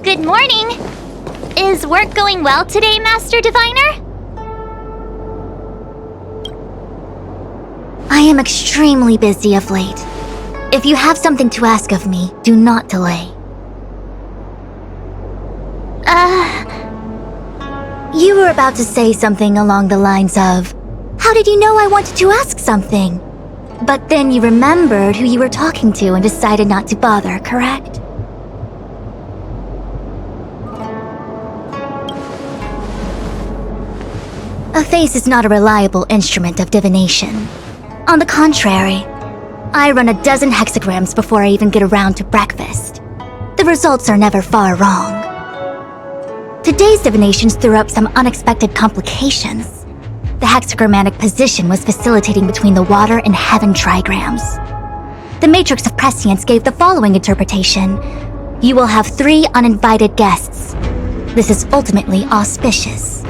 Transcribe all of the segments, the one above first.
Good morning! Is work going well today, Master Diviner? I am extremely busy of late. If you have something to ask of me, do not delay. You were about to say something along the lines of, "How did you know I wanted to ask something?" But then you remembered who you were talking to and decided not to bother, correct? A face is not a reliable instrument of divination. On the contrary, I run a dozen hexagrams before I even get around to breakfast. The results are never far wrong. Today's divinations threw up some unexpected complications. The hexagrammatic position was facilitating between the water and heaven trigrams. The matrix of prescience gave the following interpretation. You will have 3 uninvited guests. This is ultimately auspicious.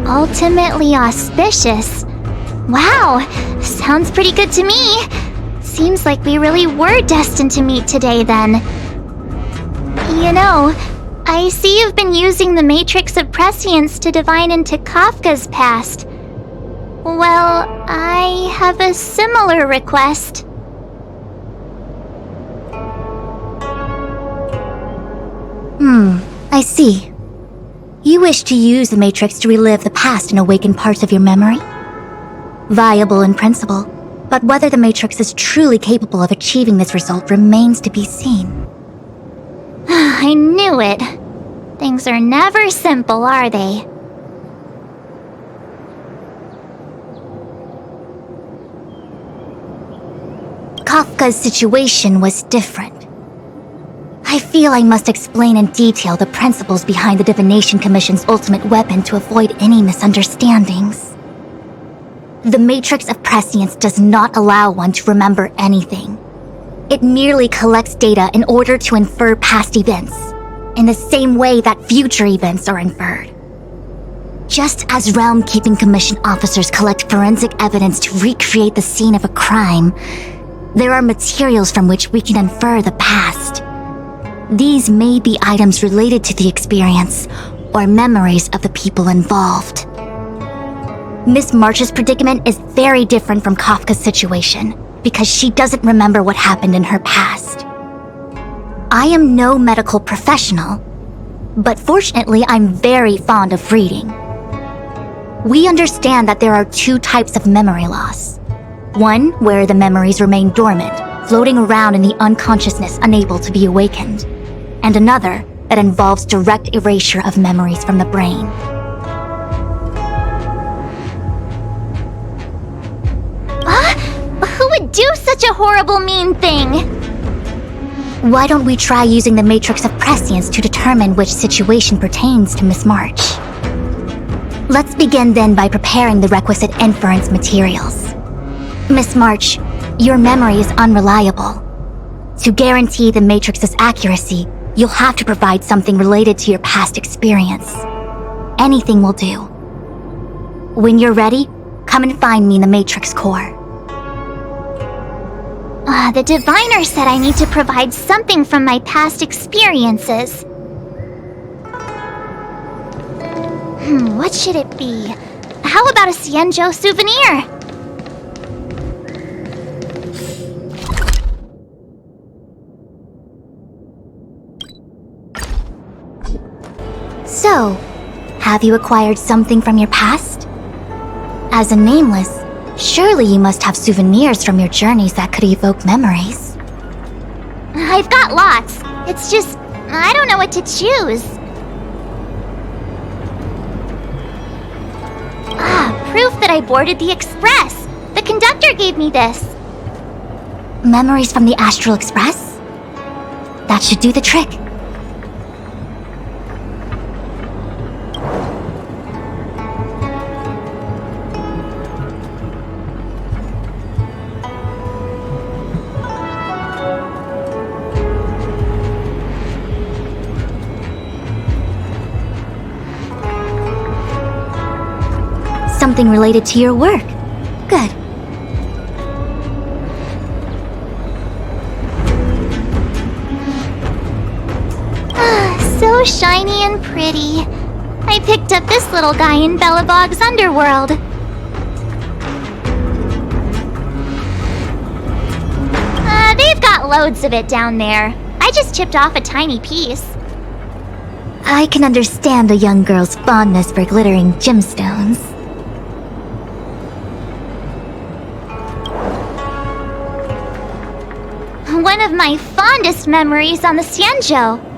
Ultimately auspicious? Wow, sounds pretty good to me. Seems like we really were destined to meet today then. You know, I see you've been using the matrix of prescience to divine into Kafka's past. Well, I have a similar request. I see. You wish to use the matrix to relive the past and awaken parts of your memory? Viable in principle, but whether the matrix is truly capable of achieving this result remains to be seen. I knew it. Things are never simple, are they? Kafka's situation was different. I feel I must explain in detail the principles behind the Divination Commission's ultimate weapon to avoid any misunderstandings. The matrix of prescience does not allow one to remember anything. It merely collects data in order to infer past events, in the same way that future events are inferred. Just as Realm Keeping Commission officers collect forensic evidence to recreate the scene of a crime, there are materials from which we can infer the past. These may be items related to the experience or memories of the people involved. Miss March's predicament is very different from Kafka's situation because she doesn't remember what happened in her past. I am no medical professional, but fortunately I'm very fond of reading. We understand that there are 2 types of memory loss. One where the memories remain dormant, floating around in the unconsciousness unable to be awakened, and another that involves direct erasure of memories from the brain. Who would do such a horrible, mean thing? Why don't we try using the matrix of prescience to determine which situation pertains to Miss March? Let's begin then by preparing the requisite inference materials. Miss March, your memory is unreliable. To guarantee the matrix's accuracy, you'll have to provide something related to your past experience. Anything will do. When you're ready, come and find me in the matrix core. The diviner said I need to provide something from my past experiences. What should it be? How about a Xianzhou souvenir? So, have you acquired something from your past? As a nameless, surely you must have souvenirs from your journeys that could evoke memories. I've got lots. It's just, I don't know what to choose. Proof that I boarded the express. The conductor gave me this. Memories from the Astral Express? That should do the trick. Something related to your work. Good. so shiny and pretty. I picked up this little guy in Bellabog's underworld. They've got loads of it down there. I just chipped off a tiny piece. I can understand a young girl's fondness for glittering gemstones. One of my fondest memories on the Xianzhou.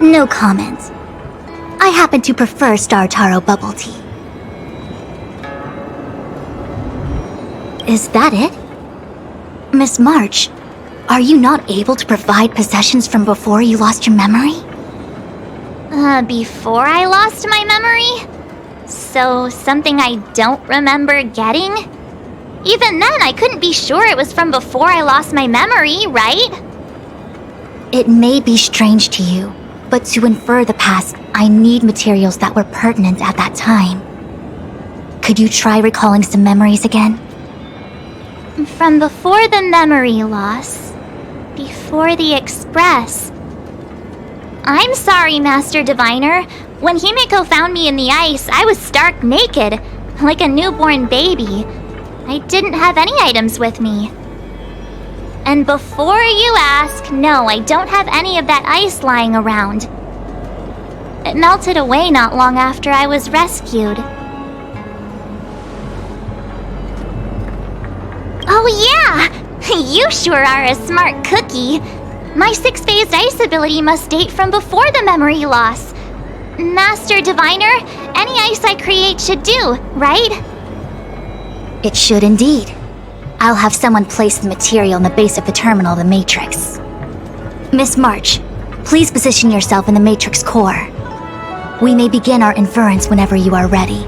No comment. I happen to prefer Star Taro bubble tea. Is that it? Miss March, are you not able to provide possessions from before you lost your memory? Before I lost my memory? So, something I don't remember getting? Even then, I couldn't be sure it was from before I lost my memory, right? It may be strange to you, but to infer the past, I need materials that were pertinent at that time. Could you try recalling some memories again? From before the memory loss. Before the express. I'm sorry, Master Diviner. When Himiko found me in the ice, I was stark naked, like a newborn baby. I didn't have any items with me. And before you ask, no, I don't have any of that ice lying around. It melted away not long after I was rescued. Oh yeah! You sure are a smart cookie. My 6-phased ice ability must date from before the memory loss. Master Diviner, any ice I create should do, right? It should indeed. I'll have someone place the material in the base of the terminal of the Matrix. Miss March, please position yourself in the Matrix core. We may begin our inference whenever you are ready.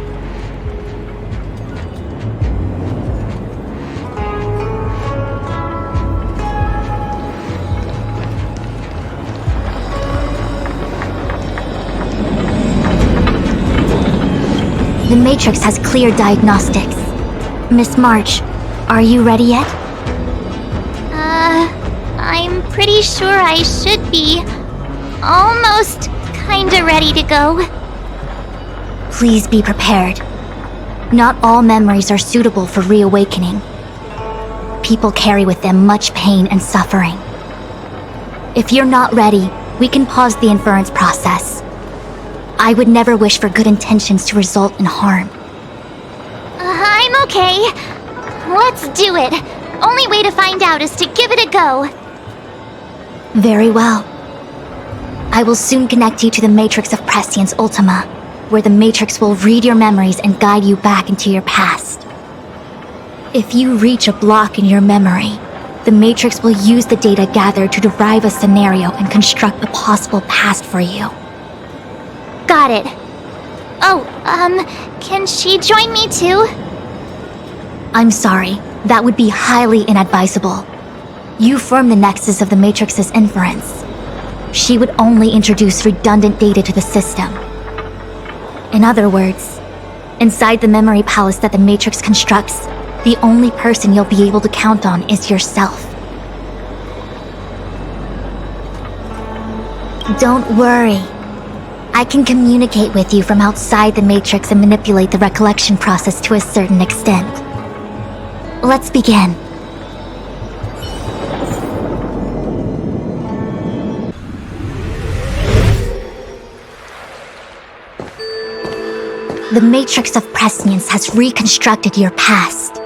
The Matrix has clear diagnostics. Miss March, are you ready yet? I'm pretty sure I should be. Almost kinda ready to go. Please be prepared. Not all memories are suitable for reawakening. People carry with them much pain and suffering. If you're not ready, we can pause the inference process. I would never wish for good intentions to result in harm. I'm okay. Let's do it. Only way to find out is to give it a go. Very well. I will soon connect you to the Matrix of Prescience Ultima, where the Matrix will read your memories and guide you back into your past. If you reach a block in your memory, the Matrix will use the data gathered to derive a scenario and construct a possible past for you. Got it. Oh, can she join me too? I'm sorry, that would be highly inadvisable. You form the nexus of the Matrix's inference. She would only introduce redundant data to the system. In other words, inside the memory palace that the Matrix constructs, the only person you'll be able to count on is yourself. Don't worry. I can communicate with you from outside the Matrix and manipulate the recollection process to a certain extent. Let's begin. The Matrix of Prescience has reconstructed your past.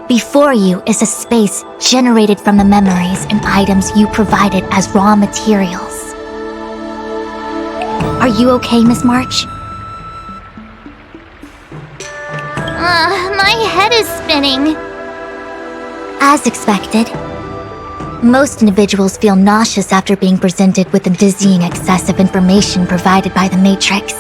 Before you is a space generated from the memories and items you provided as raw materials. Are you okay, Miss March? My head is spinning. As expected. Most individuals feel nauseous after being presented with the dizzying excess of information provided by the Matrix.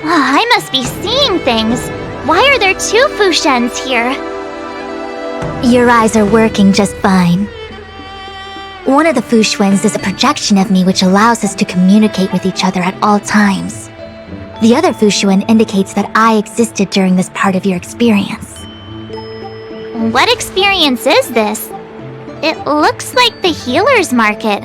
I must be seeing things. Why are there two Fushens here? Your eyes are working just fine. One of the Fushwens is a projection of me which allows us to communicate with each other at all times. The other Fushwen indicates that I existed during this part of your experience. What experience is this? It looks like the healer's market.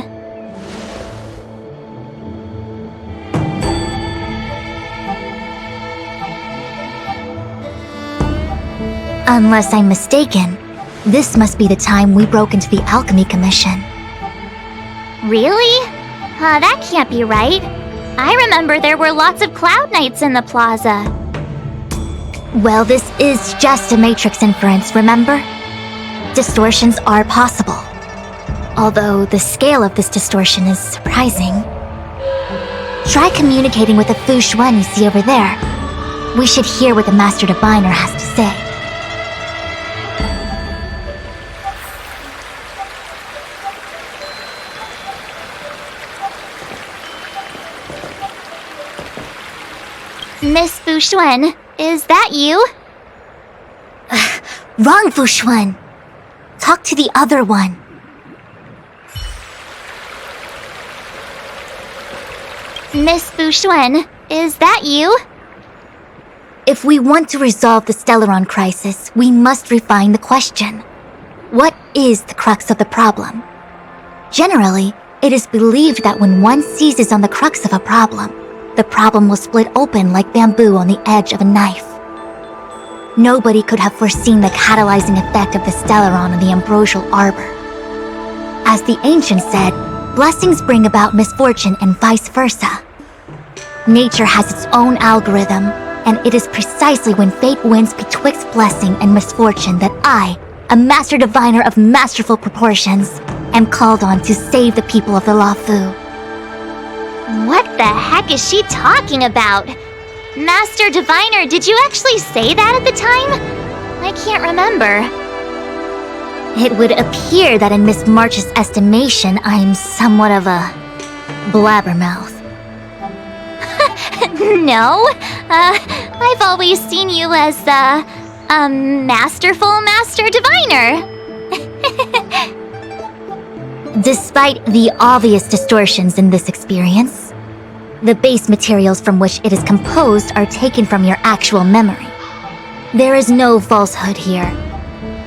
Unless I'm mistaken, this must be the time we broke into the Alchemy Commission. Really? That can't be right. I remember there were lots of Cloud Knights in the plaza. Well, this is just a Matrix inference, remember? Distortions are possible. Although the scale of this distortion is surprising. Try communicating with the Fu Xuan you see over there. We should hear what the Master Diviner has to say. Miss Fu Xuan, is that you? Wrong, Fu Xuan. Talk to the other one. Miss Fu Xuan, is that you? If we want to resolve the Stellaron crisis, we must refine the question. What is the crux of the problem? Generally, it is believed that when one seizes on the crux of a problem, the problem will split open like bamboo on the edge of a knife. Nobody could have foreseen the catalyzing effect of the Stellaron in the ambrosial arbor. As the ancients said, blessings bring about misfortune and vice versa. Nature has its own algorithm, and it is precisely when fate wins betwixt blessing and misfortune that I, a master diviner of masterful proportions, am called on to save the people of the Luofu. What the heck is she talking about? Master Diviner, did you actually say that at the time? I can't remember. It would appear that in Miss March's estimation, I'm somewhat of a blabbermouth. No, I've always seen you as a masterful Master Diviner. Despite the obvious distortions in this experience, the base materials from which it is composed are taken from your actual memory. There is no falsehood here.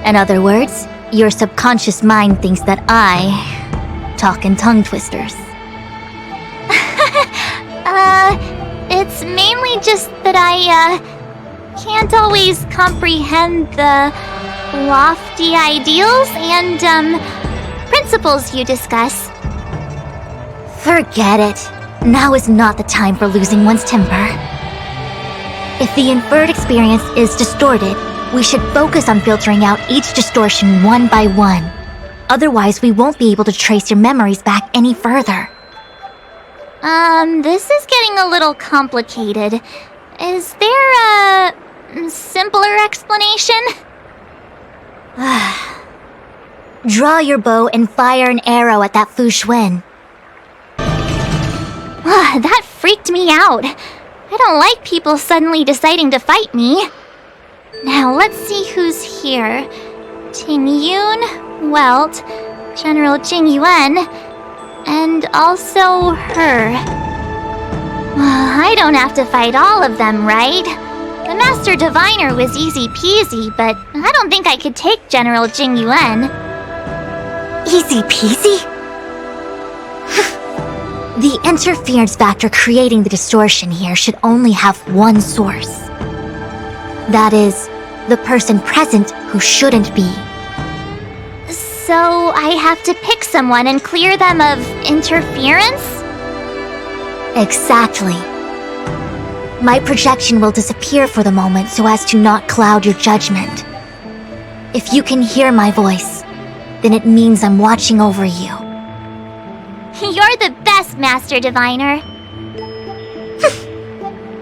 In other words, your subconscious mind thinks that I talk in tongue twisters. It's mainly just that I, can't always comprehend the lofty ideals and, principles you discuss. Forget it. Now is not the time for losing one's temper. If the inferred experience is distorted, we should focus on filtering out each distortion one by one. Otherwise, we won't be able to trace your memories back any further. This is getting a little complicated. Is there a simpler explanation? Draw your bow and fire an arrow at that Fu Xuan. That freaked me out. I don't like people suddenly deciding to fight me. Now, let's see who's here. Ting Yun, Welt, General Jing Yuan, and also her. I don't have to fight all of them, right? The Master Diviner was easy peasy, but I don't think I could take General Jing Yuan. Easy peasy? The interference factor creating the distortion here should only have one source. That is, the person present who shouldn't be. So I have to pick someone and clear them of interference? Exactly. My projection will disappear for the moment so as to not cloud your judgment. If you can hear my voice, then it means I'm watching over you. You're the best, Master Diviner.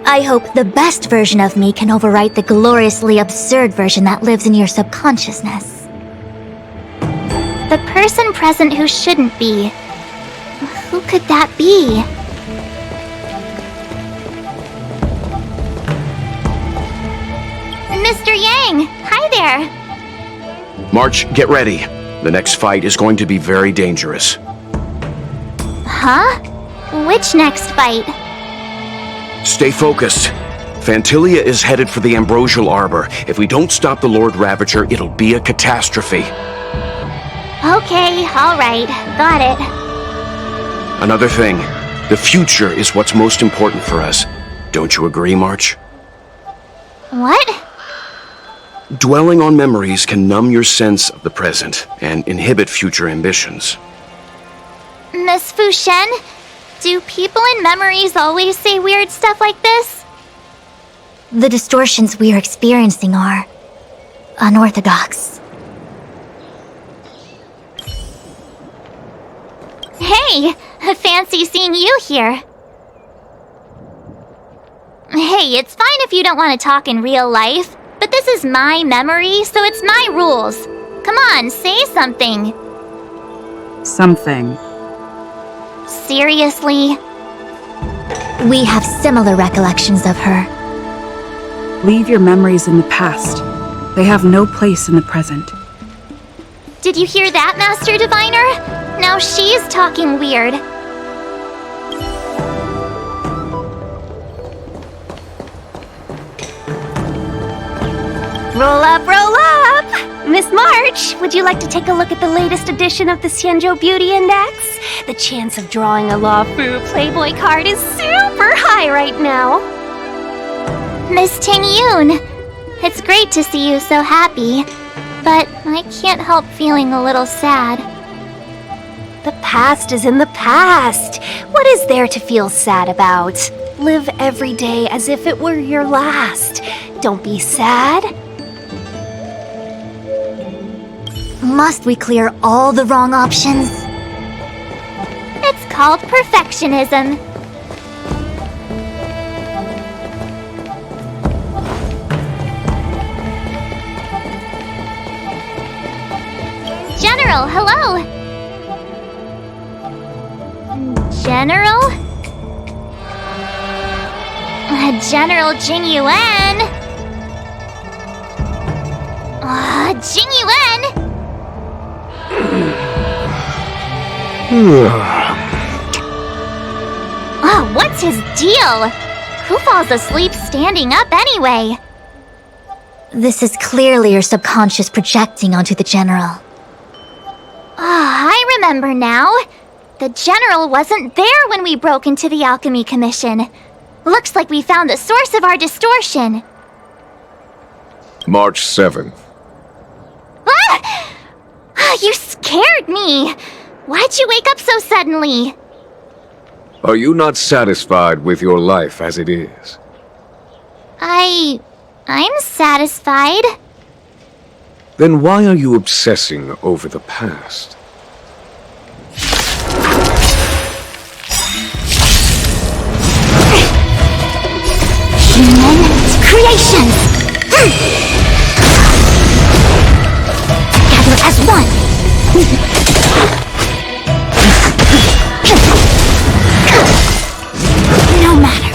I hope the best version of me can overwrite the gloriously absurd version that lives in your subconsciousness. The person present who shouldn't be. Who could that be? Mr. Yang! Hi there! March, get ready. The next fight is going to be very dangerous. Huh? Which next fight? Stay focused. Fantilia is headed for the Ambrosial Arbor. If we don't stop the Lord Ravager, it'll be a catastrophe. Okay, alright. Got it. Another thing, the future is what's most important for us. Don't you agree, March? What? Dwelling on memories can numb your sense of the present and inhibit future ambitions. Miss Fushen, do people in memories always say weird stuff like this? The distortions we are experiencing are unorthodox. Hey, fancy seeing you here. Hey, it's fine if you don't want to talk in real life, but this is my memory, so it's my rules. Come on, say something. Something. Seriously? We have similar recollections of her. Leave your memories in the past. They have no place in the present. Did you hear that, Master Diviner? Now she's talking weird. Roll up, roll up! Miss March, would you like to take a look at the latest edition of the Xianzhou Beauty Index? The chance of drawing a Luofu Playboy card is super high right now. Miss Tingyun, it's great to see you so happy, but I can't help feeling a little sad. The past is in the past. What is there to feel sad about? Live every day as if it were your last. Don't be sad. Must we clear all the wrong options? It's called perfectionism. General, hello! General? General Jingyuan? Jingyuan? What's his deal? Who falls asleep standing up anyway? This is clearly your subconscious projecting onto the General. I remember now. The General wasn't there when we broke into the Alchemy Commission. Looks like we found the source of our distortion. March 7th. Ah! You scared me! Why'd you wake up so suddenly? Are you not satisfied with your life as it is? I'm satisfied. Then why are you obsessing over the past? Human creations! Together as one! No matter.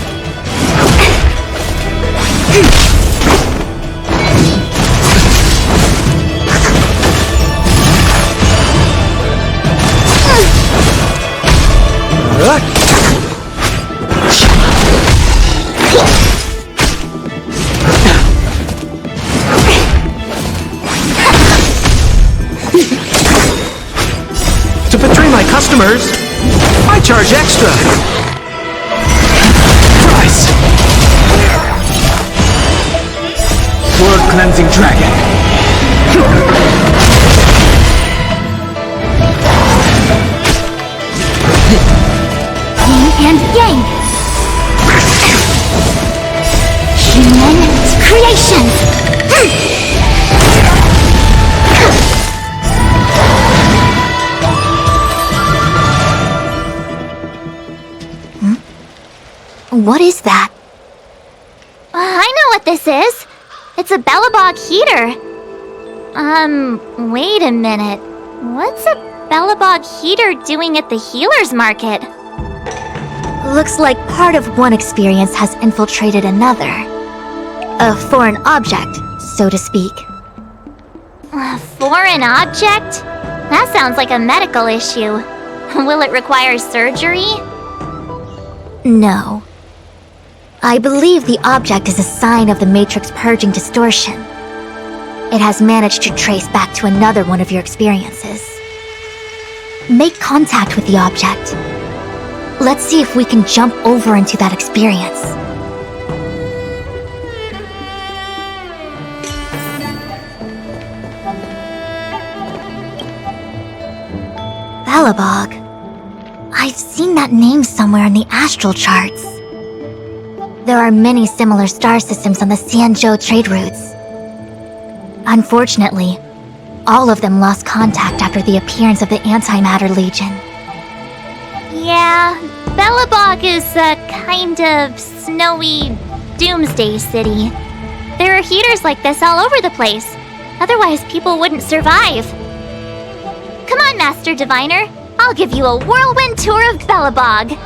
To betray my customers, I charge extra. Price. World cleansing dragon. Yin and yang. Human creation. What is that? I know what this is. It's a Bellabog heater. Wait a minute. What's a Bellabog heater doing at the healer's market? Looks like part of one experience has infiltrated another. A foreign object, so to speak. A foreign object? That sounds like a medical issue. Will it require surgery? No. I believe the object is a sign of the Matrix purging distortion. It has managed to trace back to another one of your experiences. Make contact with the object. Let's see if we can jump over into that experience. Belobog. I've seen that name somewhere in the astral charts. There are many similar star systems on the Xianzhou trade routes. Unfortunately, all of them lost contact after the appearance of the Antimatter Legion. Yeah, Belobog is a kind of snowy doomsday city. There are heaters like this all over the place. Otherwise, people wouldn't survive. Come on, Master Diviner. I'll give you a whirlwind tour of Belobog.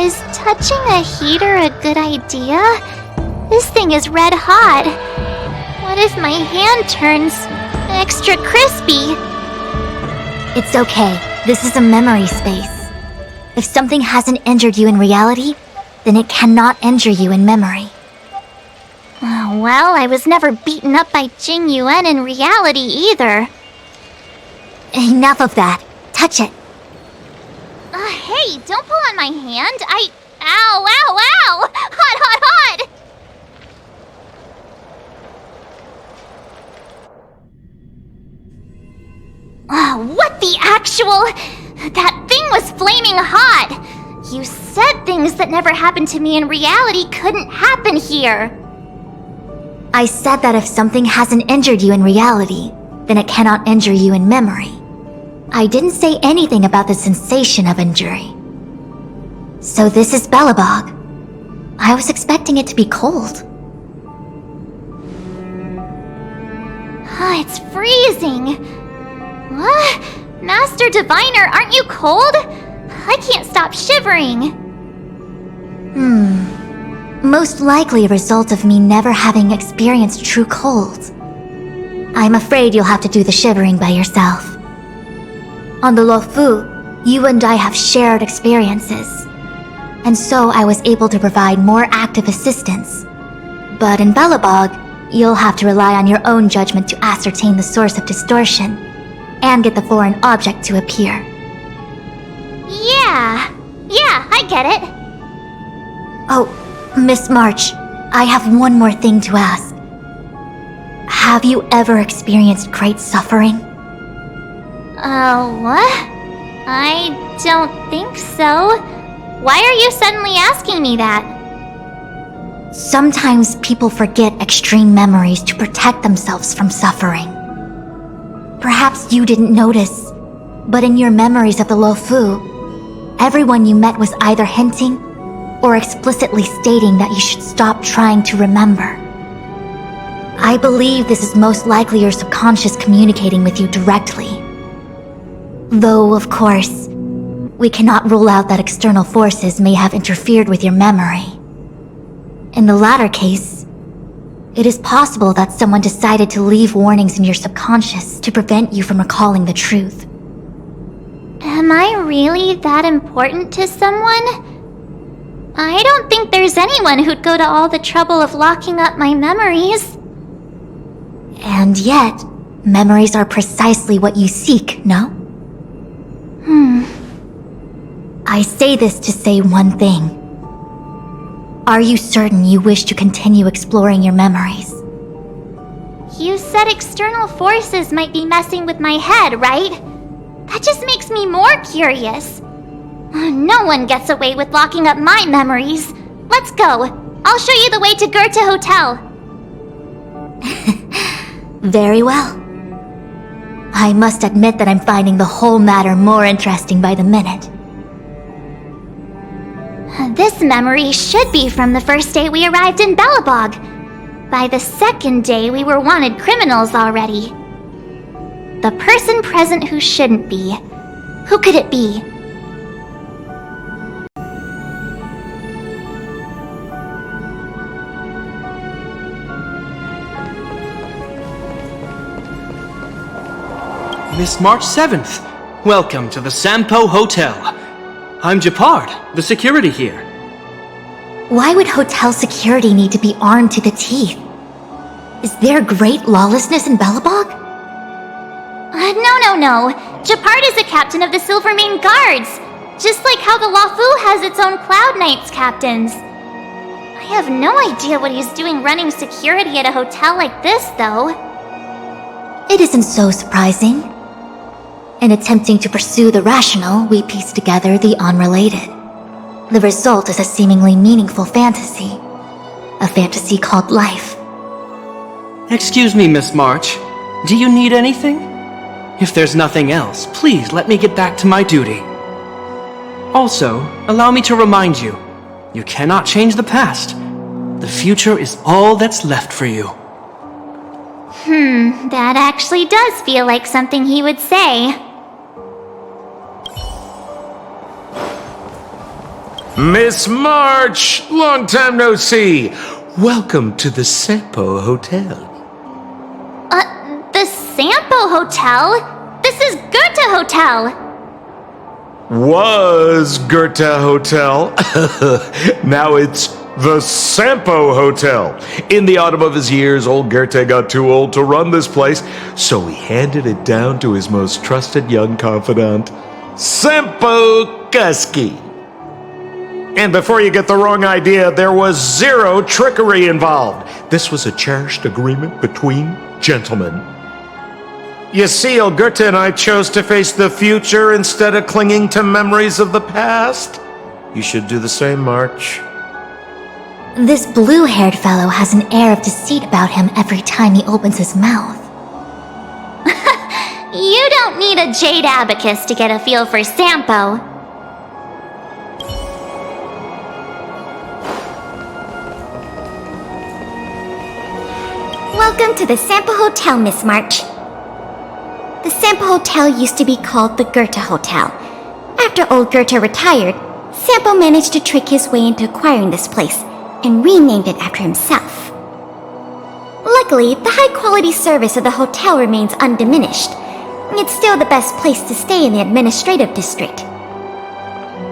Is touching a heater a good idea? This thing is red hot. What if my hand turns extra crispy? It's okay. This is a memory space. If something hasn't injured you in reality, then it cannot injure you in memory. Well, I was never beaten up by Jing Yuan in reality either. Enough of that. Touch it. Hey, don't pull on my hand. Ow, ow, ow! Hot, hot, hot! What the actual... That thing was flaming hot! You said things that never happened to me in reality couldn't happen here. I said that if something hasn't injured you in reality, then it cannot injure you in memory. I didn't say anything about the sensation of injury. So this is Belobog. I was expecting it to be cold. It's freezing. What? Master Diviner, aren't you cold? I can't stop shivering. Most likely a result of me never having experienced true cold. I'm afraid you'll have to do the shivering by yourself. On the Luofu, you and I have shared experiences, and so I was able to provide more active assistance. But in Belobog, you'll have to rely on your own judgment to ascertain the source of distortion, and get the foreign object to appear. Yeah, I get it. Oh, Miss March, I have one more thing to ask. Have you ever experienced great suffering? What? I don't think so. Why are you suddenly asking me that? Sometimes people forget extreme memories to protect themselves from suffering. Perhaps you didn't notice, but in your memories of the Luofu, everyone you met was either hinting or explicitly stating that you should stop trying to remember. I believe this is most likely your subconscious communicating with you directly. Though, of course, we cannot rule out that external forces may have interfered with your memory. In the latter case, it is possible that someone decided to leave warnings in your subconscious to prevent you from recalling the truth. Am I really that important to someone? I don't think there's anyone who'd go to all the trouble of locking up my memories. And yet, memories are precisely what you seek, no? I say this to say one thing. Are you certain you wish to continue exploring your memories? You said external forces might be messing with my head, right? That just makes me more curious. No one gets away with locking up my memories. Let's go. I'll show you the way to Goethe Hotel. Very well. I must admit that I'm finding the whole matter more interesting by the minute. This memory should be from the first day we arrived in Belobog. By the second day, we were wanted criminals already. The person present who shouldn't be. Who could it be? Miss March 7th. Welcome to the Sampo Hotel. I'm Japard, the security here. Why would hotel security need to be armed to the teeth? Is there great lawlessness in Belobog? No. Japard is the captain of the Silvermane Guards, just like how the Lafu has its own Cloud Knights captains. I have no idea what he's doing running security at a hotel like this, though. It isn't so surprising. In attempting to pursue the rational, we piece together the unrelated. The result is a seemingly meaningful fantasy. A fantasy called life. Excuse me, Miss March. Do you need anything? If there's nothing else, please let me get back to my duty. Also, allow me to remind you, you cannot change the past. The future is all that's left for you. That actually does feel like something he would say. Miss March! Long time no see! Welcome to the Sampo Hotel. The Sampo Hotel? This is Goethe Hotel! Was Goethe Hotel. Now it's the Sampo Hotel. In the autumn of his years, old Goethe got too old to run this place, so he handed it down to his most trusted young confidant, Sampo Kuski. And before you get the wrong idea, there was zero trickery involved. This was a cherished agreement between gentlemen. You see, old Goethe and I chose to face the future instead of clinging to memories of the past. You should do the same, March. This blue-haired fellow has an air of deceit about him every time he opens his mouth. You don't need a jade abacus to get a feel for Sampo. Welcome to the Sampo Hotel, Miss March. The Sampo Hotel used to be called the Goethe Hotel. After old Goethe retired, Sampo managed to trick his way into acquiring this place and renamed it after himself. Luckily, the high-quality service of the hotel remains undiminished. It's still the best place to stay in the administrative district.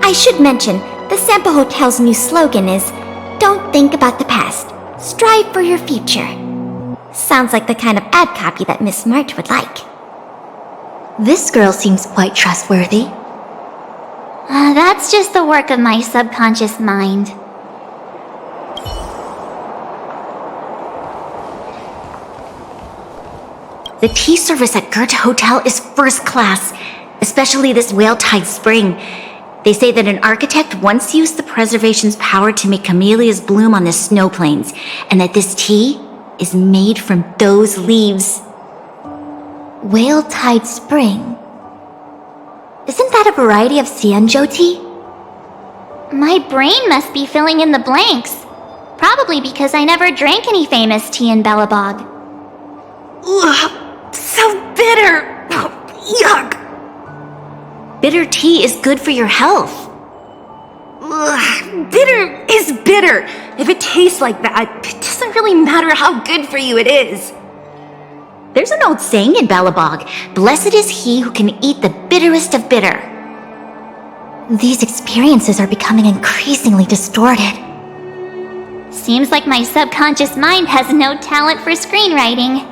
I should mention, the Sampo Hotel's new slogan is, "Don't think about the past, strive for your future." Sounds like the kind of ad copy that Miss March would like. This girl seems quite trustworthy. That's just the work of my subconscious mind. The tea service at Goethe Hotel is first class, especially this whale-tide spring. They say that an architect once used the preservation's power to make camellias bloom on the snow plains, and that this tea is made from those leaves. Whale-tide spring? Isn't that a variety of Xianzhou tea? My brain must be filling in the blanks. Probably because I never drank any famous tea in Belobog. Ugh, so bitter! Yuck! Bitter tea is good for your health. Ugh, bitter is bitter. If it tastes like that, it doesn't really matter how good for you it is. There's an old saying in Belobog, blessed is he who can eat the bitterest of bitter. These experiences are becoming increasingly distorted. Seems like my subconscious mind has no talent for screenwriting.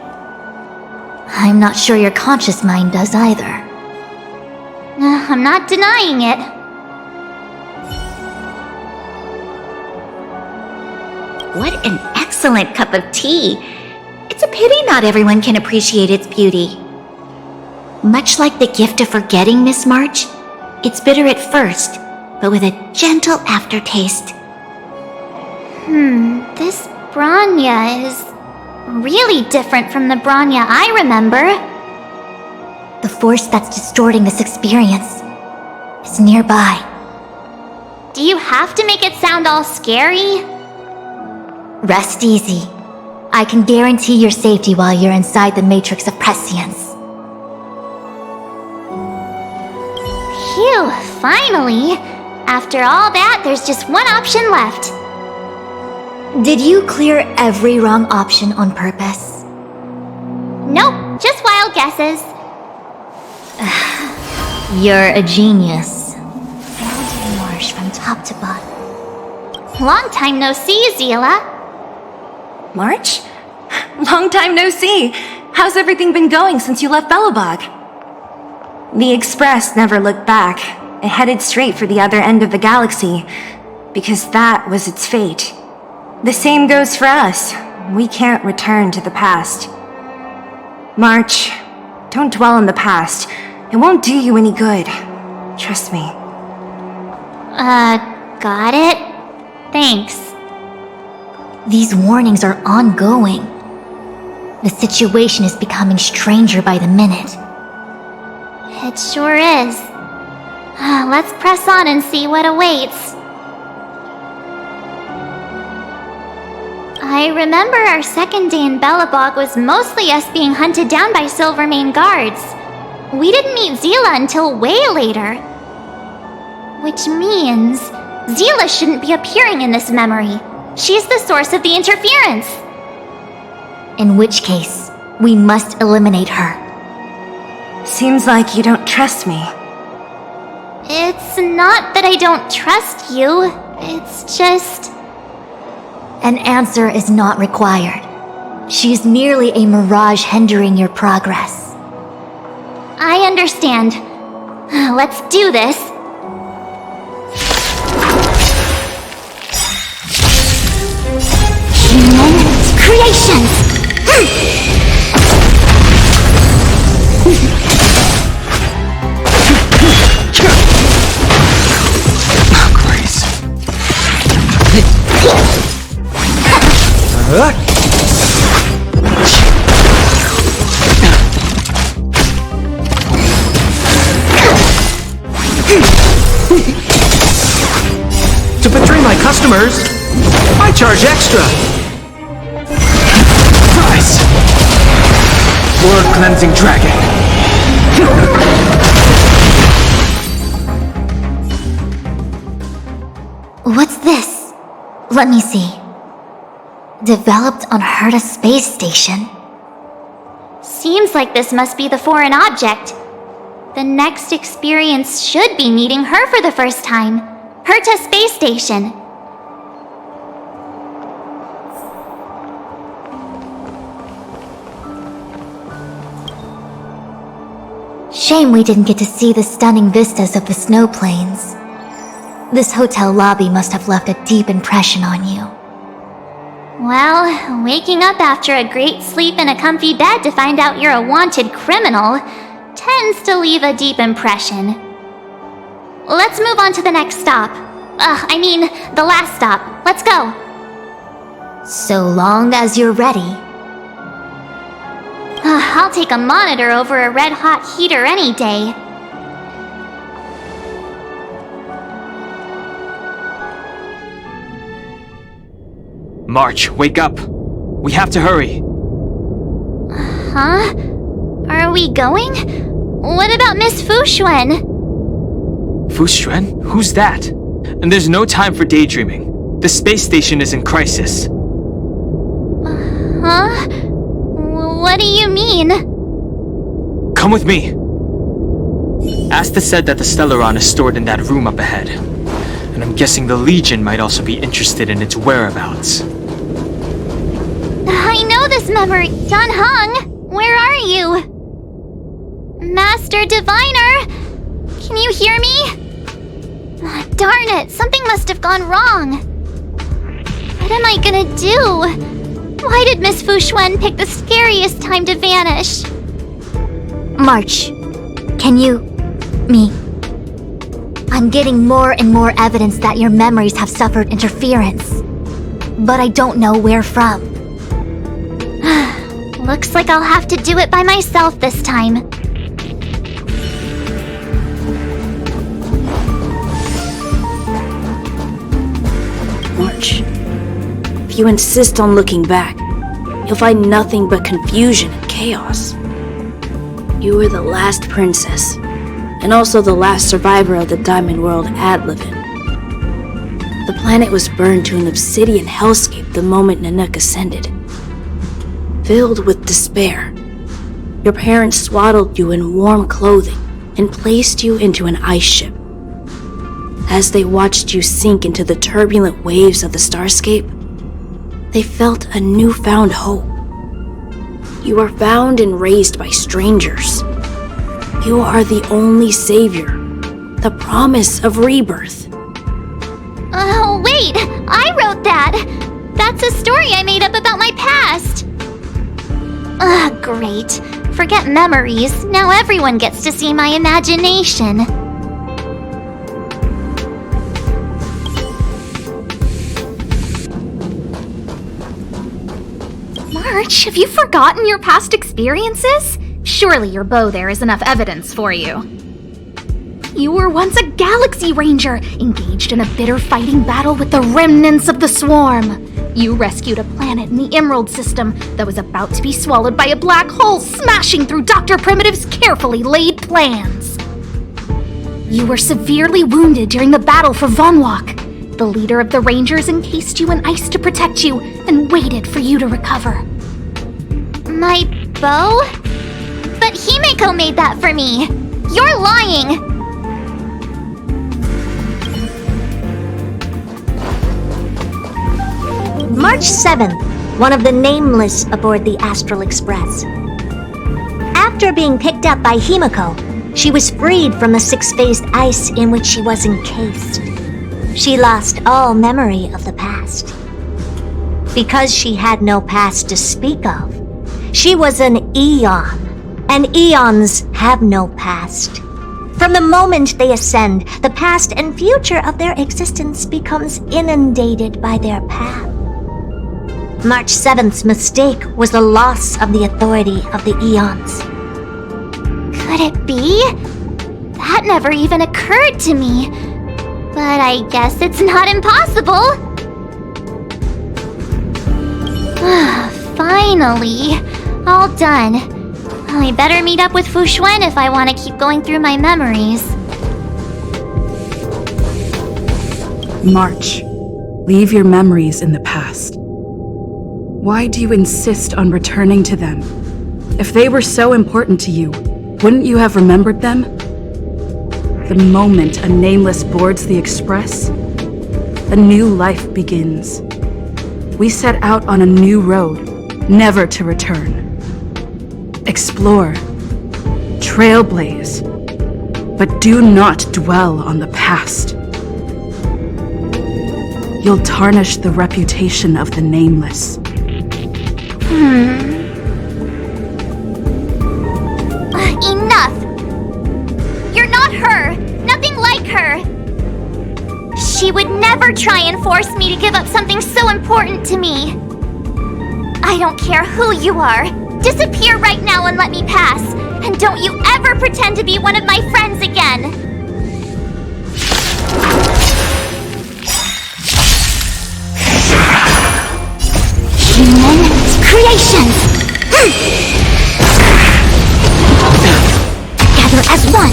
I'm not sure your conscious mind does either. I'm not denying it. What an excellent cup of tea! It's a pity not everyone can appreciate its beauty. Much like the gift of forgetting, Miss March, it's bitter at first, but with a gentle aftertaste. This Bronya is really different from the Bronya I remember. The force that's distorting this experience is nearby. Do you have to make it sound all scary? Rest easy. I can guarantee your safety while you're inside the matrix of prescience. Phew, finally! After all that, there's just one option left. Did you clear every wrong option on purpose? Nope, just wild guesses. You're a genius. top to bottom. Long time no see, Zila. March? Long time no see. How's everything been going since you left Belobog? The Express never looked back. It headed straight for the other end of the galaxy, because that was its fate. The same goes for us. We can't return to the past. March, don't dwell on the past. It won't do you any good. Trust me. Got it? Thanks. These warnings are ongoing. The situation is becoming stranger by the minute. It sure is. Let's press on and see what awaits. I remember our second day in Belobog was mostly us being hunted down by Silvermane guards. We didn't meet Zila until way later. Which means Zila shouldn't be appearing in this memory. She's the source of the interference. In which case, we must eliminate her. Seems like you don't trust me. It's not that I don't trust you. It's just... An answer is not required. She's merely a mirage hindering your progress. I understand. Let's do this. Human creations! To betray my customers, I charge extra. Price. Blood cleansing dragon. What's this? Let me see. Developed on Herta space station. Seems like this must be the foreign object. The next experience should be meeting her for the first time. Herta space station. Shame we didn't get to see the stunning vistas of the snow plains. This hotel lobby must have left a deep impression on you. Well, waking up after a great sleep in a comfy bed to find out you're a wanted criminal tends to leave a deep impression. Let's move on to the next stop. The last stop. Let's go. So long as you're ready. I'll take a monitor over a red-hot heater any day. March, wake up. We have to hurry. Huh? Are we going? What about Miss Fuxuan? Fuxuan? Who's that? And there's no time for daydreaming. The space station is in crisis. Huh? What do you mean? Come with me. Asta said that the Stellaron is stored in that room up ahead. And I'm guessing the Legion might also be interested in its whereabouts. I know this memory. John Hung, where are you? Master Diviner, can you hear me? Darn it, something must have gone wrong. What am I gonna do? Why did Miss Fuxuan pick the scariest time to vanish? March, can you... me... I'm getting more and more evidence that your memories have suffered interference. But I don't know where from. Looks like I'll have to do it by myself this time. March, if you insist on looking back, you'll find nothing but confusion and chaos. You were the last princess, and also the last survivor of the Diamond World Adlevin. The planet was burned to an obsidian hellscape the moment Nanook ascended. Filled with despair, your parents swaddled you in warm clothing and placed you into an ice ship. As they watched you sink into the turbulent waves of the starscape, they felt a newfound hope. You are found and raised by strangers. You are the only savior, the promise of rebirth. Oh, wait! I wrote that! That's a story I made up about my past! Ugh, great. Forget memories. Now everyone gets to see my imagination. March, have you forgotten your past experiences? Surely your bow there is enough evidence for you. You were once a Galaxy Ranger, engaged in a bitter fighting battle with the remnants of the Swarm. You rescued a planet in the Emerald System that was about to be swallowed by a black hole, smashing through Dr. Primitive's carefully laid plans. You were severely wounded during the battle for Vonwalk. The leader of the Rangers encased you in ice to protect you and waited for you to recover. My bow? But Himeko made that for me. You're lying! March 7th, one of the nameless aboard the Astral Express. After being picked up by Himeko, she was freed from the six-phased ice in which she was encased. She lost all memory of the past. Because she had no past to speak of, she was an eon, and eons have no past. From the moment they ascend, the past and future of their existence becomes inundated by their path. March 7th's mistake was the loss of the authority of the eons. Could it be? That never even occurred to me. But I guess it's not impossible. Finally. All done. I better meet up with Fushuen if I want to keep going through my memories. March, leave your memories in the past. Why do you insist on returning to them? If they were so important to you, wouldn't you have remembered them? The moment a nameless boards the Express, a new life begins. We set out on a new road, never to return. Explore, trailblaze, but do not dwell on the past. You'll tarnish the reputation of the nameless. Enough! You're not her! Nothing like her! She would never try and force me to give up something so important to me. I don't care who you are. Disappear right now and let me pass. And don't you ever pretend to be one of my friends again. Human creations! Together as one!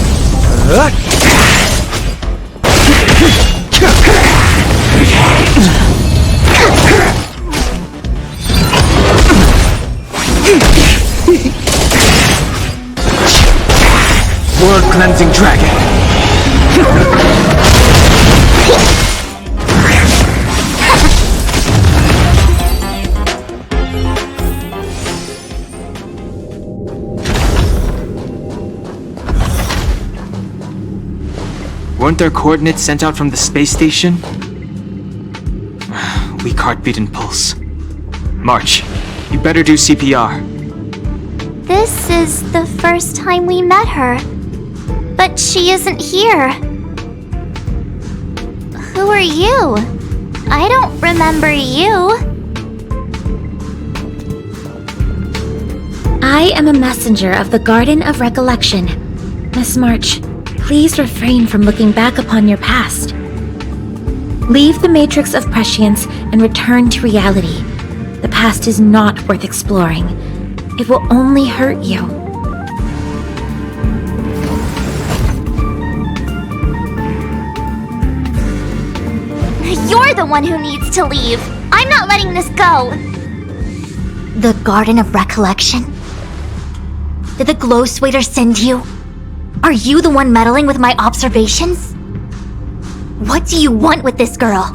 World-cleansing dragon. Weren't there coordinates sent out from the space station? Weak heartbeat and pulse. March, you better do CPR. This is the first time we met her. But she isn't here. Who are you? I don't remember you. I am a messenger of the Garden of Recollection. Miss March, please refrain from looking back upon your past. Leave the matrix of prescience and return to reality. The past is not worth exploring. It will only hurt you. You're the one who needs to leave. I'm not letting this go. The Garden of Recollection? Did the Glow Swader send you? Are you the one meddling with my observations? What do you want with this girl?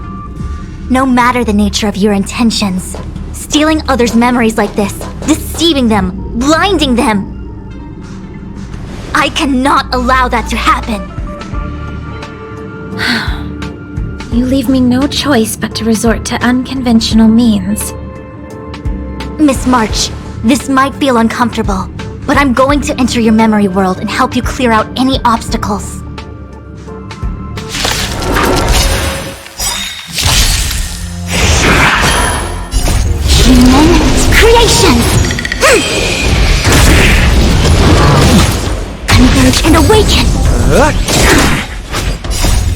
No matter the nature of your intentions, stealing others' memories like this, deceiving them, blinding them, I cannot allow that to happen. You leave me no choice but to resort to unconventional means. Miss March, this might feel uncomfortable, but I'm going to enter your memory world and help you clear out any obstacles. Creation! Converge and awaken!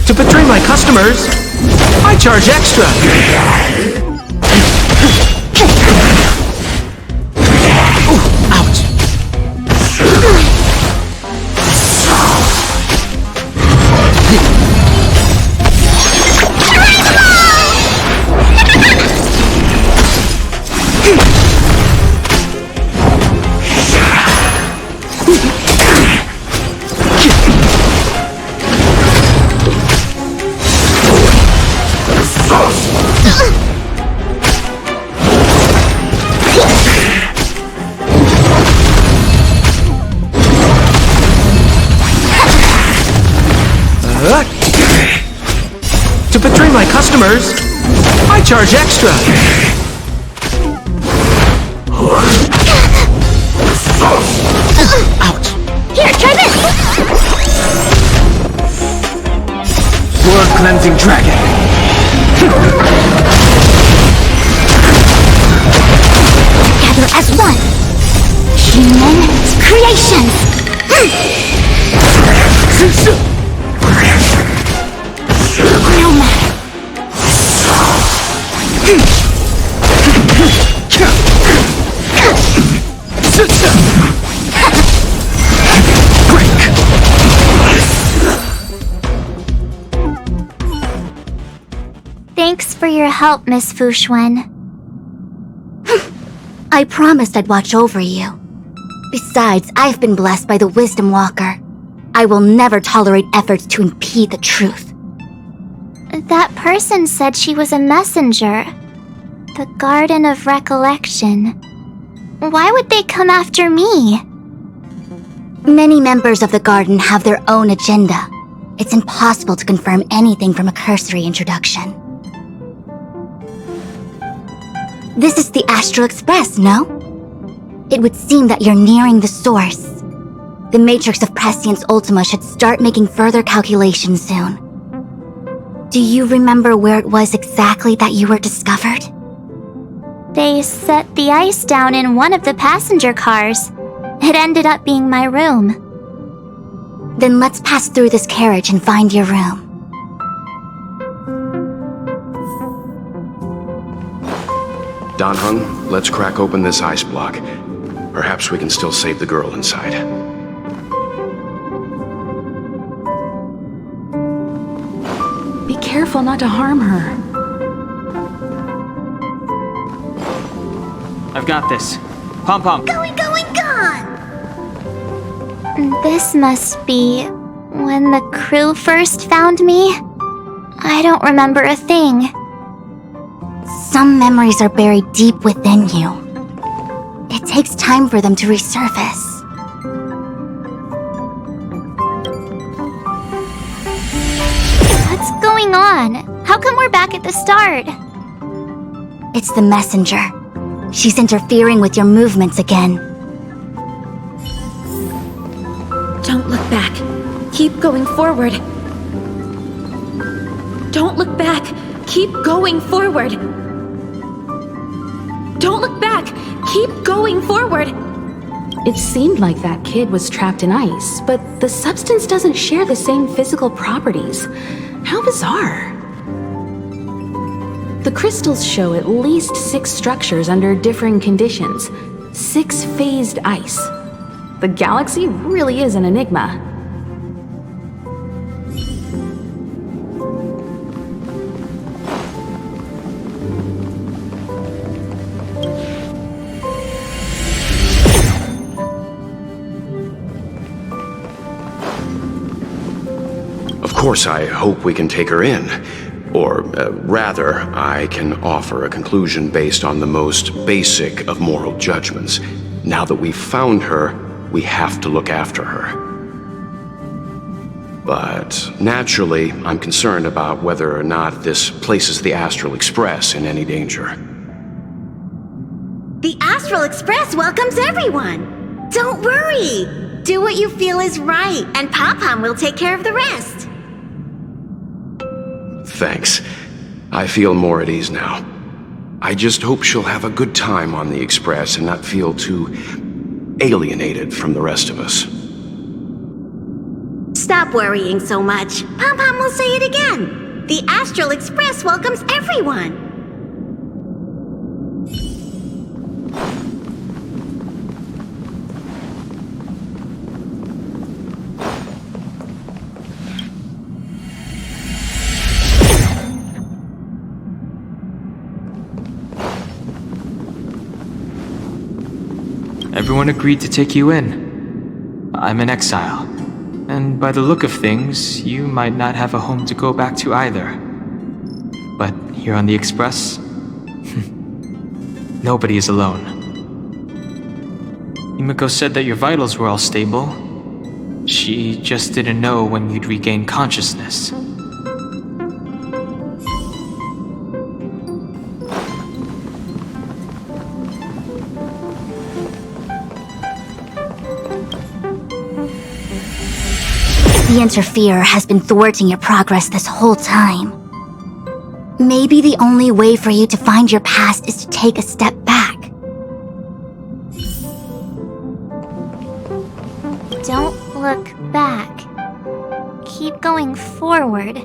To betray my customers, I charge extra. Ooh, ouch. To betray my customers, I charge extra. Ouch. Here, try this! Blood cleansing dragon. Gather as one! Human creations! No matter. Thanks for your help, Miss Fushuen. I promised I'd watch over you. Besides, I've been blessed by the Wisdom Walker. I will never tolerate efforts to impede the truth. That person said she was a messenger. The Garden of Recollection. Why would they come after me? Many members of the Garden have their own agenda. It's impossible to confirm anything from a cursory introduction. This is the Astral Express, no? It would seem that you're nearing the source. The Matrix of Prescience Ultima should start making further calculations soon. Do you remember where it was exactly that you were discovered? They set the ice down in one of the passenger cars. It ended up being my room. Then let's pass through this carriage and find your room. Danheng, let's crack open this ice block. Perhaps we can still save the girl inside. Be careful not to harm her. I've got this. Pom-pom. Going, gone! This must be when the crew first found me. I don't remember a thing. Some memories are buried deep within you. It takes time for them to resurface. What's going on? How come we're back at the start? It's the messenger. She's interfering with your movements again. Don't look back. Keep going forward. Don't look back. Keep going forward. Don't look back. Keep going forward. It seemed like that kid was trapped in ice, but the substance doesn't share the same physical properties. How bizarre. The crystals show at least 6 structures under differing conditions. 6 phased ice. The galaxy really is an enigma. Of course, I hope we can take her in. Or, rather, I can offer a conclusion based on the most basic of moral judgments. Now that we've found her, we have to look after her. But naturally, I'm concerned about whether or not this places the Astral Express in any danger. The Astral Express welcomes everyone! Don't worry! Do what you feel is right, and Pop-Pom will take care of the rest! Thanks. I feel more at ease now. I just hope she'll have a good time on the Express and not feel too alienated from the rest of us. Stop worrying so much. Pom-Pom will say it again. The Astral Express welcomes everyone. Everyone agreed to take you in. I'm in exile. And by the look of things, you might not have a home to go back to either. But here on the Express, nobody is alone. Himiko said that your vitals were all stable. She just didn't know when you'd regain consciousness. The Interferer has been thwarting your progress this whole time. Maybe the only way for you to find your past is to take a step back. Don't look back. Keep going forward.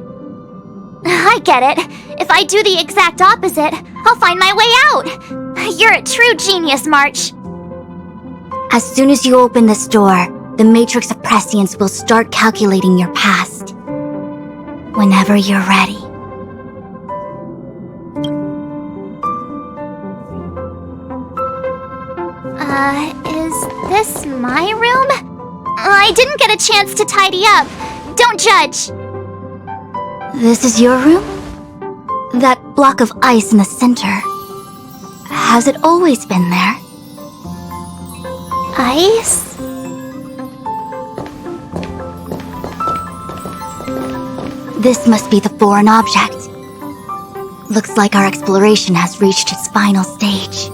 I get it. If I do the exact opposite, I'll find my way out. You're a true genius, March. As soon as you open this door, the Matrix of Prescience will start calculating your past. Whenever you're ready. Is this my room? I didn't get a chance to tidy up. Don't judge. This is your room? That block of ice in the center. Has it always been there? Ice? This must be the foreign object. Looks like our exploration has reached its final stage.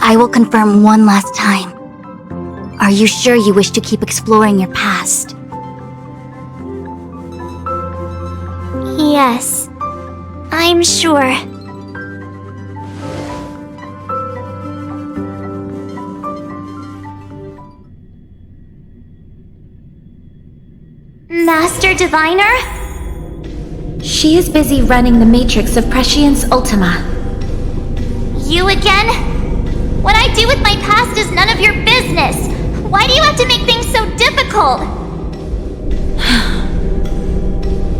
I will confirm one last time. Are you sure you wish to keep exploring your past? Yes, I'm sure. Master Diviner? She is busy running the Matrix of Prescience Ultima. You again? What I do with my past is none of your business. Why do you have to make things so difficult?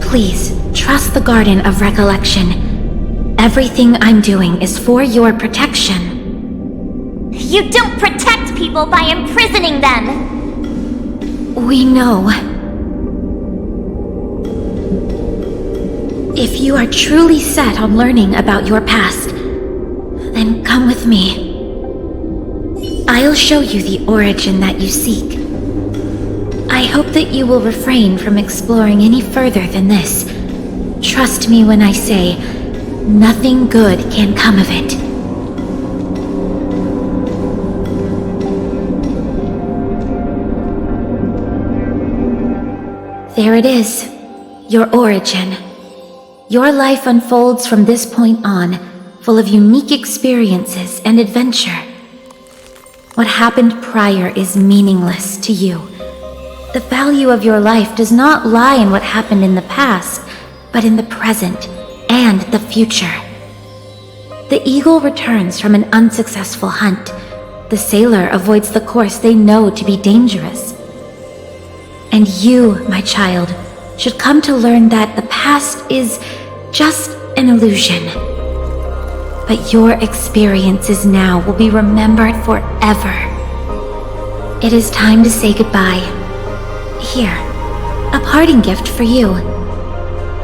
Please, trust the Garden of Recollection. Everything I'm doing is for your protection. You don't protect people by imprisoning them! We know. If you are truly set on learning about your past, then come with me. I'll show you the origin that you seek. I hope that you will refrain from exploring any further than this. Trust me when I say, nothing good can come of it. There it is, your origin. Your life unfolds from this point on, full of unique experiences and adventure. What happened prior is meaningless to you. The value of your life does not lie in what happened in the past, but in the present and the future. The eagle returns from an unsuccessful hunt. The sailor avoids the course they know to be dangerous. And you, my child, should come to learn that the past is just an illusion. But your experiences now will be remembered forever. It is time to say goodbye. Here, A parting gift for you.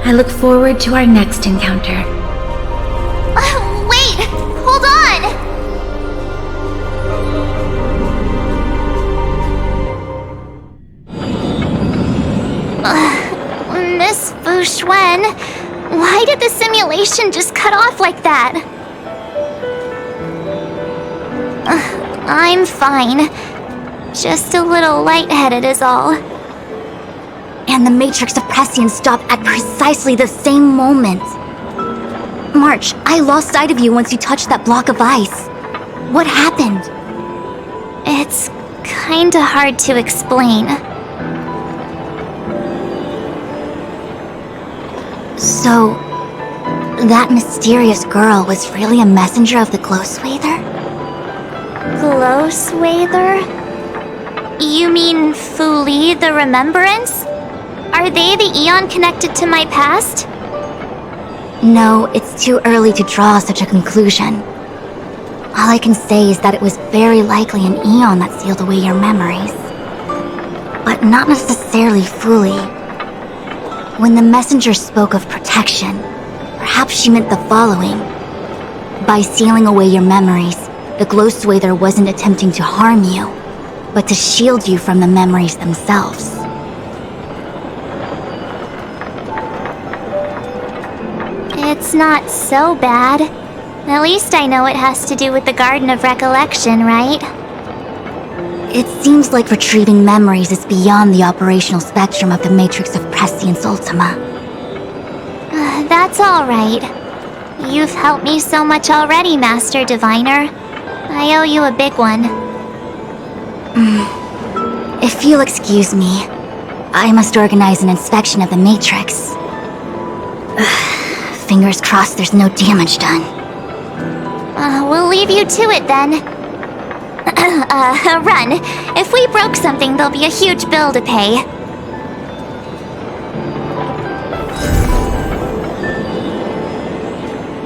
I look forward to our next encounter. Wait! Hold on! Miss Fu Xuan, why did the simulation just cut off like that? I'm fine. Just a little lightheaded is all. And the Matrix of Prescience stopped at precisely the same moment. March, I lost sight of you once you touched that block of ice. What happened? It's kinda hard to explain. So, that mysterious girl was really a messenger of the Glow Swather? Glow Swather? You mean Fu Li, the Remembrance? Are they the Eon connected to my past? No, it's too early to draw such a conclusion. All I can say is that it was very likely an Eon that sealed away your memories. But not necessarily Fu Li. When the messenger spoke of protection, perhaps she meant the following. By sealing away your memories, the Glow Swather wasn't attempting to harm you, but to shield you from the memories themselves. It's not so bad. At least I know it has to do with the Garden of Recollection, right? It seems like retrieving memories is beyond the operational spectrum of the Matrix of Prescience Ultima. That's alright. You've helped me so much already, Master Diviner. I owe you a big one. If you'll excuse me, I must organize an inspection of the Matrix. Fingers crossed there's no damage done. We'll leave you to it then. Run. If we broke something, there'll be a huge bill to pay.